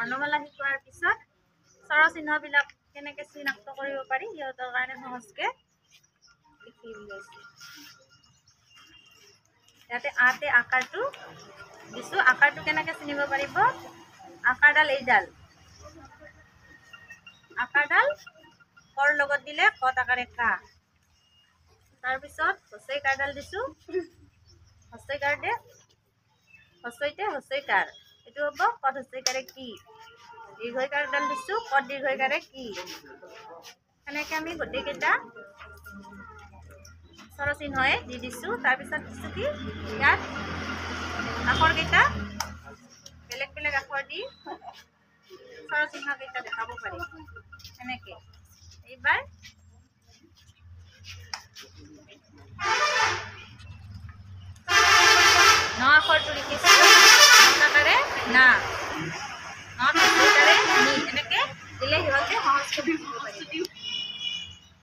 বৰ্ণমালা শিকোৱাৰ পিছত স্বৰচিহ্নবিলাক কেনেকৈ চিনাক্ত কৰিব পাৰি সিহঁতৰ কাৰণে সহজকৈ লিখি উলিয়াইছোঁ। ইয়াতে আতে আকাৰটো দিছোঁ। আকাৰটো কেনেকৈ চিনিব পাৰিব? আকাৰডাল এইডাল, আকাৰডাল কৰ লগত দিলে কত আকাৰে কা। তাৰপিছত হচৈকাৰডাল দিছোঁ, হচৈকাৰতে হচৈতে হচৈকাৰ, এইটো হ'ব কত হচৈকাৰে কি। দীৰ্ঘইকাৰডাল দিছোঁ, কত দীৰ্ঘইকাৰে কি। সেনেকৈ আমি গোটেইকেইটা স্বৰচিহ্নই দি দিছোঁ। তাৰপিছত দিছোঁ কি ইয়াত আখৰকেইটা বেলেগ বেলেগ আখৰ দি স্বৰচিহ্নকেইটা দেখাব পাৰি এনেকৈ। এইবাৰ ন আখৰটো লিখিছোঁ, নকাৰে না, ন হচৈকাৰে নি, এনেকৈ দিলে সিহঁতে সহজকৈ লিখিব পাৰি।